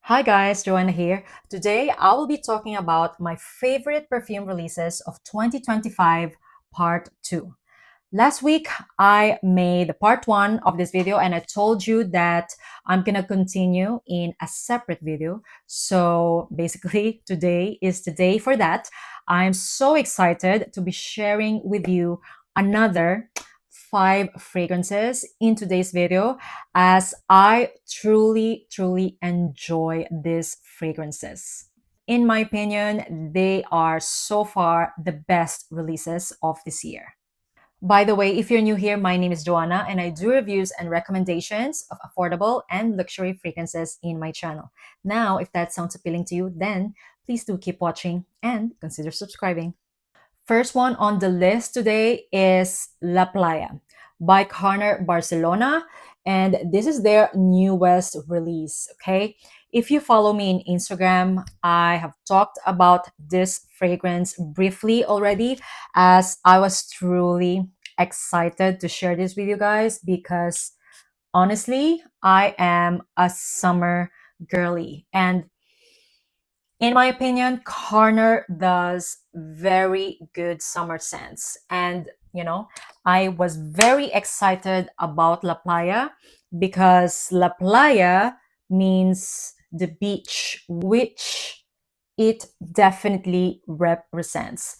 Hi guys, Joanna here. Today I will be talking about my favorite perfume releases of 2025 part 2. Last week I made part 1 of this video and I told you that I'm gonna continue in a separate video. So basically today is the day for that. I'm so excited to be sharing with you another 5 fragrances in today's video as I truly enjoy these fragrances. In my opinion, they are so far the best releases of this year. By the way, if you're new here, my name is Joanna and I do reviews and recommendations of affordable and luxury fragrances in my channel. Now, if that sounds appealing to you, then please do keep watching and consider subscribing. First one on the list today is La Playa by Carner Barcelona, and this is their newest release. Okay, if you follow me in Instagram, I have talked about this fragrance briefly already, as I was truly excited to share this with you guys because honestly, I am a summer girly, and in my opinion, Carner does very good summer scents. And, I was very excited about La Playa because La Playa means the beach, which it definitely represents.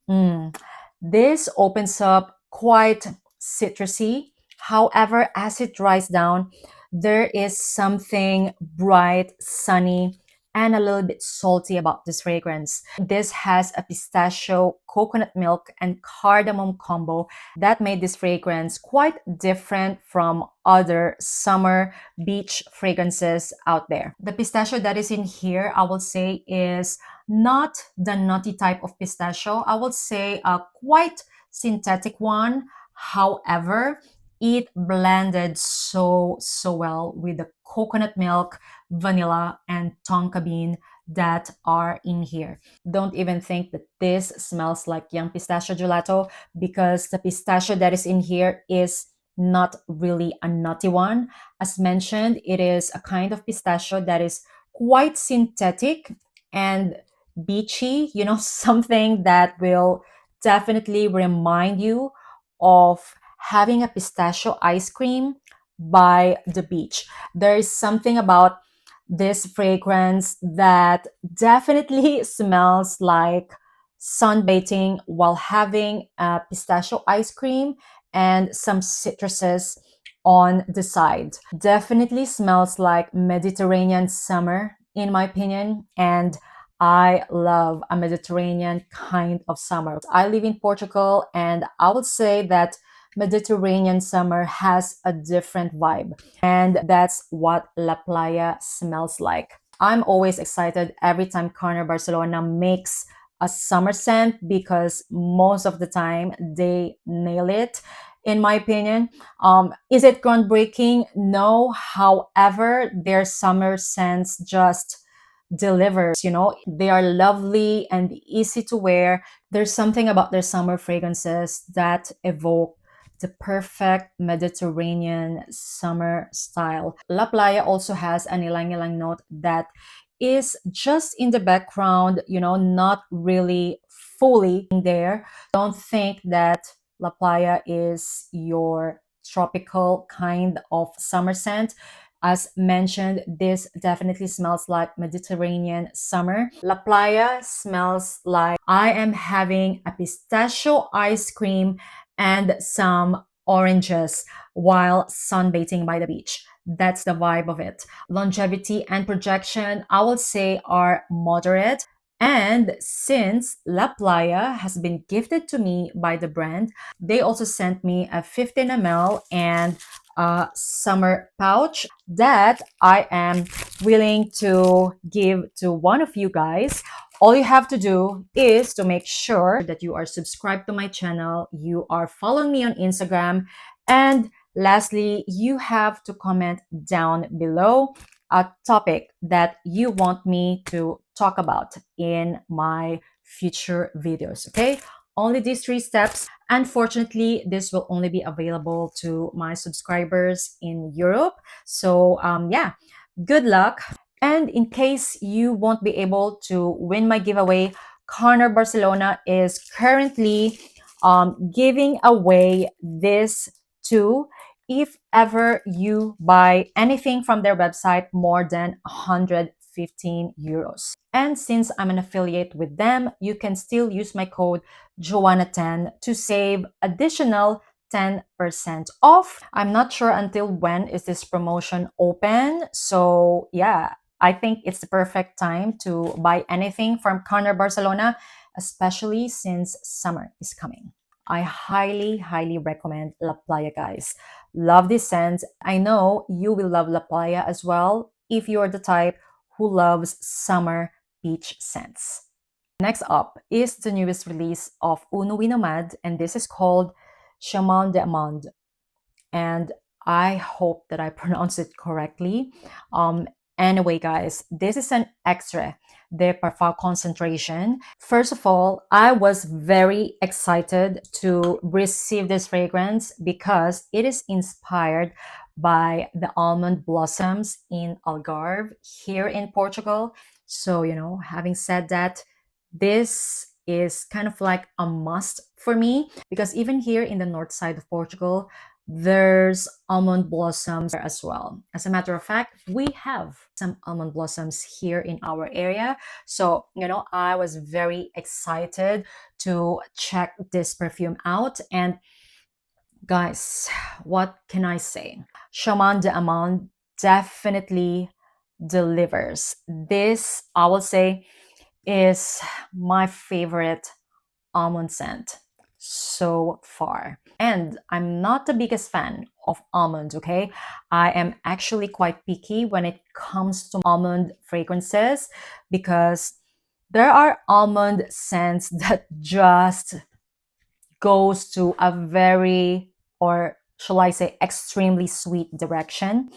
Mm. This opens up quite citrusy. However, as it dries down, there is something bright, sunny, and a little bit salty about this fragrance. This has a pistachio, coconut milk, and cardamom combo that made this fragrance quite different from other summer beach fragrances out there. The pistachio that is in here, I will say, is not the nutty type of pistachio. I would say a quite synthetic one. However, it blended so well with the coconut milk, vanilla, and tonka bean that are in here. Don't even think that this smells like young pistachio gelato because the pistachio that is in here is not really a nutty one. As mentioned, it is a kind of pistachio that is quite synthetic and beachy, something that will definitely remind you of having a pistachio ice cream by the beach. There is something about this fragrance that definitely smells like sunbathing while having a pistachio ice cream and some citruses on the side. Definitely smells like Mediterranean summer, in my opinion, and I love a Mediterranean kind of summer. I live in Portugal, and I would say that Mediterranean summer has a different vibe, and that's what La Playa smells like. I'm always excited every time Carner Barcelona makes a summer scent because most of the time they nail it, in my opinion. Is it groundbreaking? No. However, their summer scents just delivers. They are lovely and easy to wear. There's something about their summer fragrances that evoke the perfect Mediterranean summer style. La Playa also has an ilang-ilang note that is just in the background, not really fully there. Don't think that La Playa is your tropical kind of summer scent. As mentioned, this definitely smells like Mediterranean summer. La Playa smells like I am having a pistachio ice cream and some oranges while sunbathing by the beach. That's the vibe of it. Longevity and projection, I would say, are moderate. And since La Playa has been gifted to me by the brand, they also sent me a 15 ml and a summer pouch that I am willing to give to one of you guys. All you have to do is to make sure that you are subscribed to my channel, you are following me on Instagram, and lastly, you have to comment down below a topic that you want me to talk about in my future videos, okay? Only these 3 steps. Unfortunately, this will only be available to my subscribers in Europe. So yeah, good luck. And in case you won't be able to win my giveaway, Carner Barcelona is currently giving away this too if ever you buy anything from their website more than 115 euros. And since I'm an affiliate with them, you can still use my code Joanna10 to save additional 10% off. I'm not sure until when is this promotion open. So yeah, I think it's the perfect time to buy anything from Carner Barcelona, especially since summer is coming. I highly, highly recommend La Playa, guys. Love this scent. I know you will love La Playa as well if you're the type who loves summer beach scents. Next up is the newest release of Une Nuit Nomade, and this is called Chemin de Amande. And I hope that I pronounce it correctly. Anyway, guys, this is an extrait de parfum concentration. First of all, I was very excited to receive this fragrance because it is inspired by the almond blossoms in Algarve here in Portugal. So, having said that, this is kind of like a must for me because even here in the north side of Portugal, there's almond blossoms there as well. As a matter of fact, we have some almond blossoms here in our area. So, I was very excited to check this perfume out. And guys, what can I say? Chemin de Amande definitely delivers. This, I will say, is my favorite almond scent so far. And I'm not the biggest fan of almonds, okay? I am actually quite picky when it comes to almond fragrances because there are almond scents that just goes to a very, or shall I say, extremely sweet direction.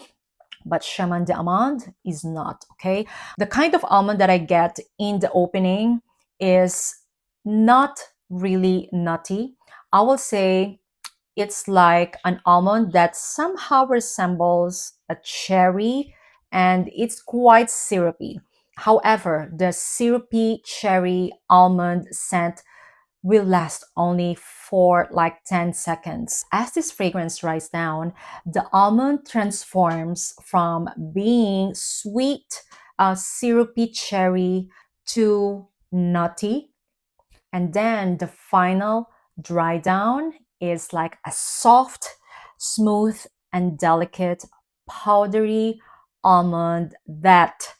But Chemin de Amande is not, okay? The kind of almond that I get in the opening is not really nutty. I will say it's like an almond that somehow resembles a cherry and it's quite syrupy. However, the syrupy cherry almond scent will last only for like 10 seconds. As this fragrance dries down, the almond transforms from being sweet, syrupy cherry to nutty. And then the final dry down is like a soft, smooth, and delicate, powdery almond that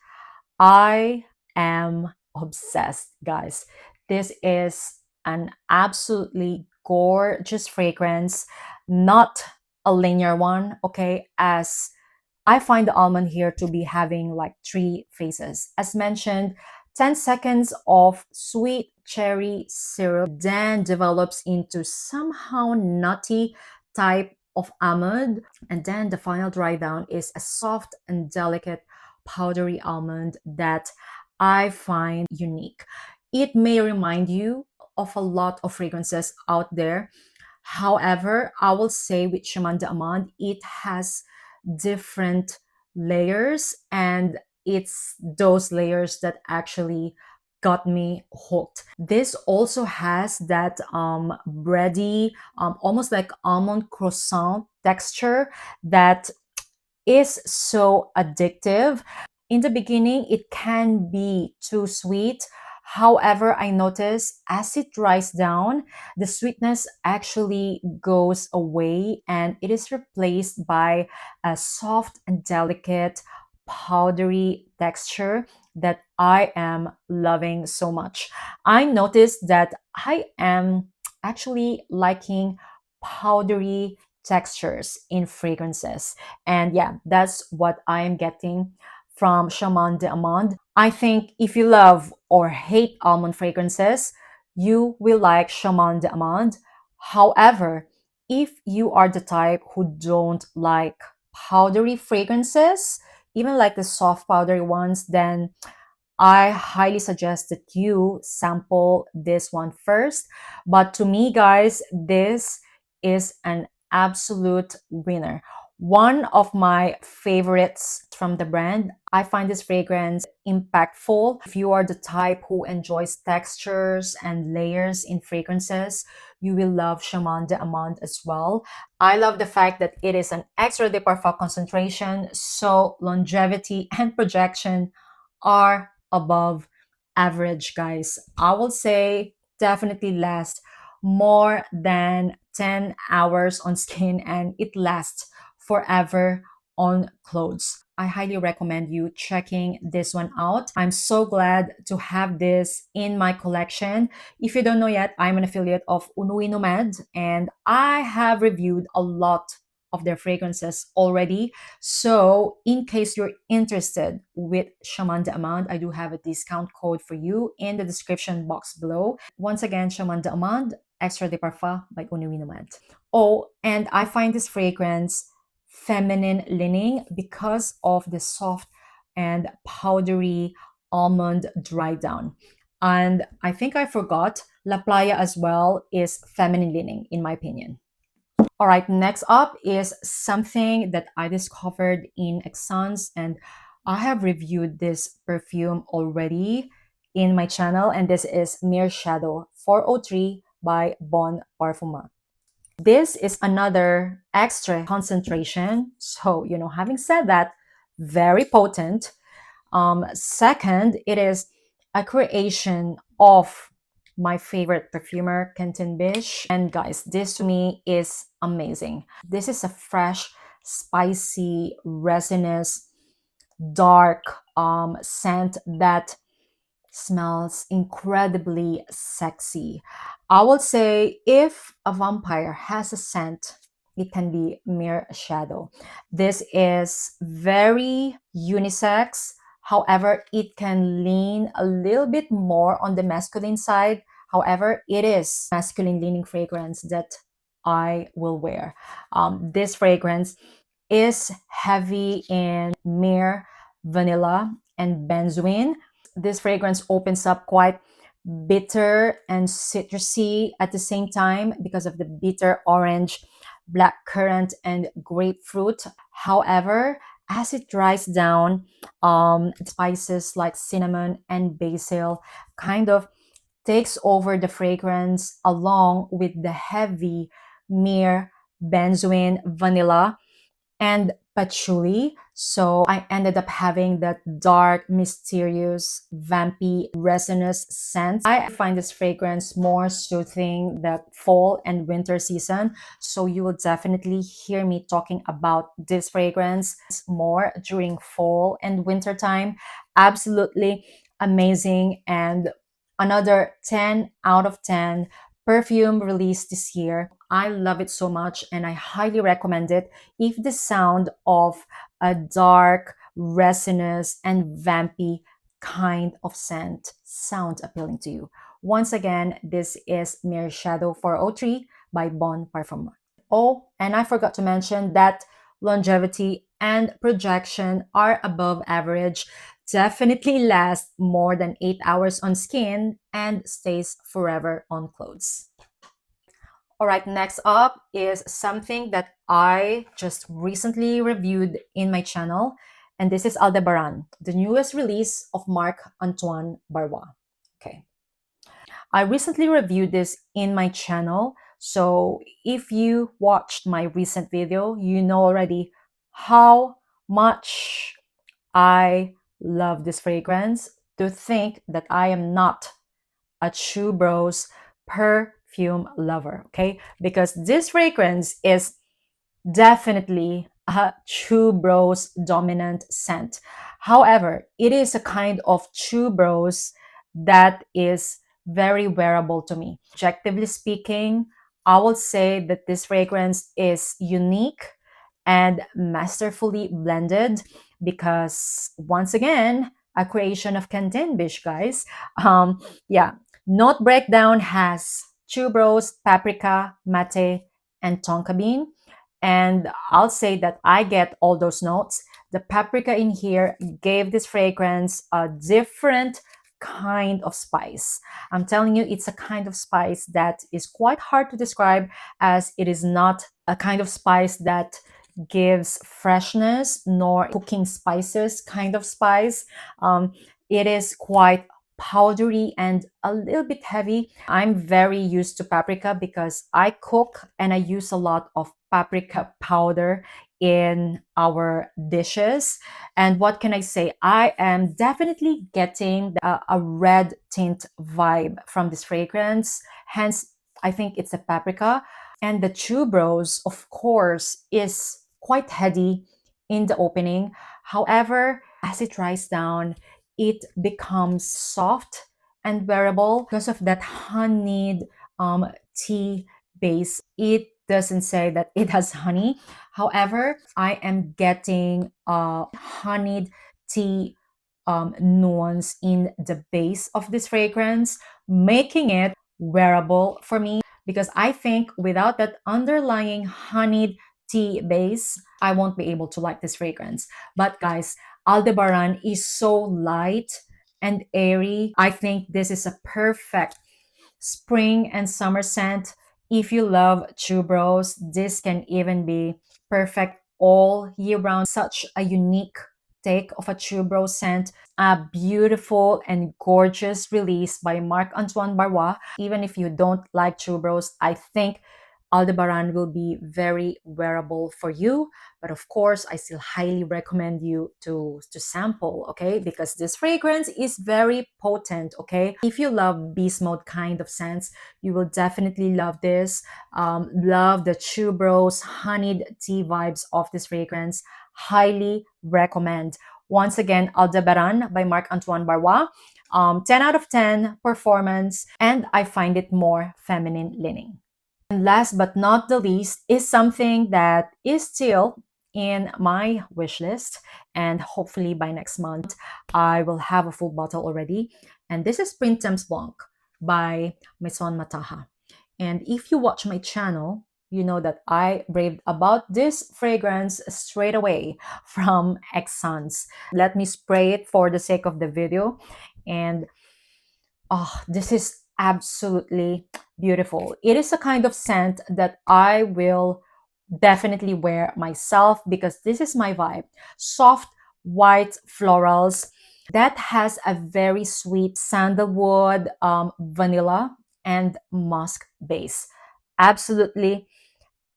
I am obsessed, guys. This is an absolutely gorgeous fragrance, not a linear one, okay? As I find the almond here to be having like three phases. As mentioned, 10 seconds of sweet cherry syrup then develops into somehow nutty type of almond. And then the final dry down is a soft and delicate powdery almond that I find unique. It may remind you of a lot of fragrances out there. However, I will say with Chemin de Amande, it has different layers, and it's those layers that actually got me hooked. This also has that bready, almost like almond croissant texture that is so addictive. In the beginning, it can be too sweet. However, I notice as it dries down, the sweetness actually goes away and it is replaced by a soft and delicate powdery texture that I am loving so much. I noticed that I am actually liking powdery textures in fragrances. And yeah, that's what I am getting from Chemin de Amande. I think if you love or hate almond fragrances, you will like Chemin de Amande. However, if you are the type who don't like powdery fragrances, even like the soft powdery ones, then I highly suggest that you sample this one first. But to me, guys, this is an absolute winner. one of my favorites from the brand. I find this fragrance impactful. If you are the type who enjoys textures and layers in fragrances, you will love Chemin de Amande as well. I love the fact that it is an extra de parfum concentration, so longevity and projection are above average, guys. I will say definitely lasts more than 10 hours on skin, and it lasts forever on clothes. I highly recommend you checking this one out. I'm so glad to have this in my collection. If you don't know yet, I'm an affiliate of Une Nuit Nomade, and I have reviewed a lot of their fragrances already. So in case you're interested with Chemin de Amande, I do have a discount code for you in the description box below. Once again, Chemin de Amande, Extra de Parfum by Une Nuit Nomade. Oh, and I find this fragrance feminine leaning because of the soft and powdery almond dry down. And I think I forgot, La Playa as well is feminine leaning, in my opinion. All right, next up is something that I discovered in Exxons, and I have reviewed this perfume already in my channel, and this is Myrrh Shadow 403 by Bon Parfumeur. This is another extra concentration. So, having said that, very potent. Second, it is a creation of my favorite perfumer, Quentin Bish. And guys, this to me is amazing. This is a fresh, spicy, resinous, dark scent that smells incredibly sexy. I would say if a vampire has a scent, it can be Myrrh Shadow. This is very unisex. However, it can lean a little bit more on the masculine side. However, it is masculine leaning fragrance that I will wear. This fragrance is heavy in myrrh, vanilla, and benzoin. This fragrance opens up quite bitter and citrusy at the same time because of the bitter orange, black currant, and grapefruit. However, as it dries down, spices like cinnamon and basil kind of takes over the fragrance along with the heavy myrrh, benzoin, vanilla, and patchouli. So I ended up having that dark, mysterious, vampy, resinous scent. I find this fragrance more soothing that fall and winter season. So you will definitely hear me talking about this fragrance more during fall and winter time. Absolutely amazing, and another 10 out of 10 perfume released this year. I love it so much and I highly recommend it if the sound of a dark, resinous, and vampy kind of scent sounds appealing to you. Once again, this is Myrrh Shadow 403 by Bon Parfumeur. Oh, and I forgot to mention that longevity and projection are above average, definitely last more than 8 hours on skin, and stays forever on clothes. All right, next up is something that I just recently reviewed in my channel, and this is Aldebaran, the newest release of Marc Antoine Barrois. Okay. I recently reviewed this in my channel, so if you watched my recent video, you know already how much I love this fragrance. To think that I am not a true bros perfume lover, okay? Because this fragrance is definitely a true bros dominant scent. However, it is a kind of true bros that is very wearable to me. Objectively speaking, I will say that this fragrance is unique and masterfully blended because, once again, a creation of Canteen Bish, guys. Yeah, note breakdown has tuberose, paprika, mate, and tonka bean. And I'll say that I get all those notes. The paprika in here gave this fragrance a different kind of spice. I'm telling you, it's a kind of spice that is quite hard to describe, as it is not a kind of spice that gives freshness nor cooking spices kind of spice. It is quite powdery and a little bit heavy. I'm very used to paprika because I cook and I use a lot of paprika powder in our dishes. And what can I say? I am definitely getting a red tint vibe from this fragrance. Hence, I think it's a paprika. And the tuberose, of course, is quite heady in the opening. However, as it dries down, it becomes soft and wearable because of that honeyed tea base. It doesn't say that it has honey. However, I am getting a honeyed tea nuance in the base of this fragrance, making it wearable for me because I think without that underlying honeyed tea base, I won't be able to like this fragrance. But guys, Aldebaran is so light and airy. I think this is a perfect spring and summer scent. If you love tuberose, this can even be perfect all year round. Such a unique take of a tuberose scent. A beautiful and gorgeous release by Marc Antoine Barrois. Even if you don't like tuberose, I think Aldebaran will be very wearable for you. But of course, I still highly recommend you to sample, okay? Because this fragrance is very potent, okay? If you love beast mode kind of scents, you will definitely love this. Love the tuberose, honeyed tea vibes of this fragrance. Highly recommend. Once again, Aldebaran by Marc Antoine Barrois. 10 out of 10 performance, and I find it more feminine leaning. And last but not the least is something that is still in my wish list, and hopefully by next month I will have a full bottle already. And this is Printemps Blanc by Maison Mataha. And if you watch my channel, you know that I raved about this fragrance straight away from Exxons. Let me spray it for the sake of the video. And oh, this is absolutely beautiful. It is a kind of scent that I will definitely wear myself because this is my vibe. Soft white florals that has a very sweet sandalwood, vanilla, and musk base. Absolutely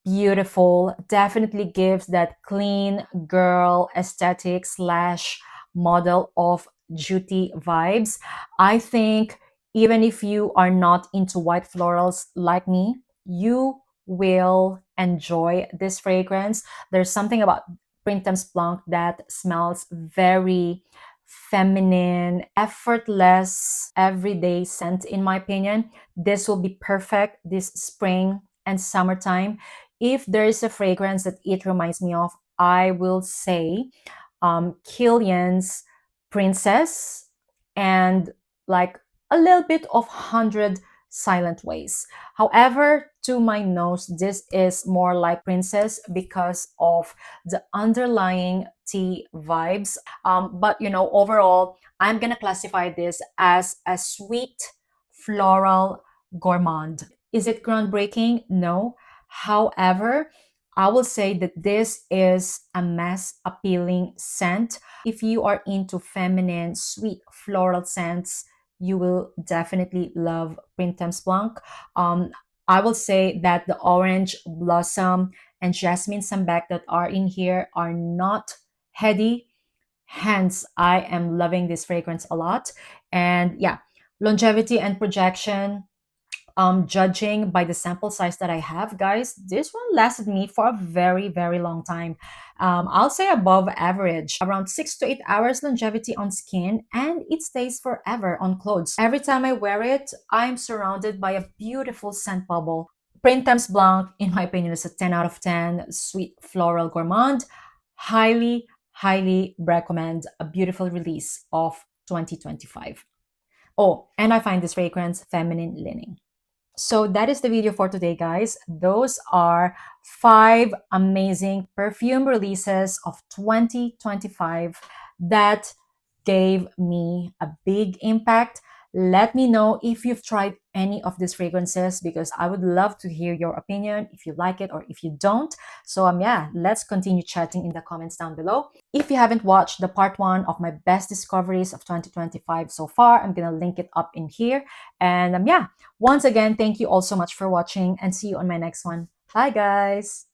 beautiful. Definitely gives that clean girl aesthetic slash model of duty vibes. I think even if you are not into white florals like me, you will enjoy this fragrance. There's something about Printemps Blanc that smells very feminine, effortless, everyday scent in my opinion. This will be perfect this spring and summertime. If there is a fragrance that it reminds me of, I will say Killian's Princess and like a little bit of 100 Silent Ways. However, to my nose, this is more like Princess because of the underlying tea vibes. But you know, overall, I'm gonna classify this as a sweet floral gourmand. Is it groundbreaking? No. However, I will say that this is a mass appealing scent. If you are into feminine, sweet floral scents, you will definitely love Printemps Blanc. I will say that the orange blossom and jasmine sambac that are in here are not heady. Hence, I am loving this fragrance a lot. And yeah, longevity and projection, judging by the sample size that I have, guys, this one lasted me for a very, very long time. I'll say above average, around 6 to 8 hours longevity on skin, and it stays forever on clothes. Every time I wear it, I'm surrounded by a beautiful scent bubble. Printemps Blanc, in my opinion, is a 10 out of 10 sweet floral gourmand. Highly, highly recommend a beautiful release of 2025. Oh, and I find this fragrance feminine leaning. So that is the video for today, guys. Those are 5 amazing perfume releases of 2025 that gave me a big impact. Let me know if you've tried any of these fragrances because I would love to hear your opinion, if you like it or if you don't. So yeah, let's continue chatting in the comments down below. If you haven't watched the part one of my best discoveries of 2025 so far, I'm gonna link it up in here. And yeah, once again, thank you all so much for watching and see you on my next one. Bye guys!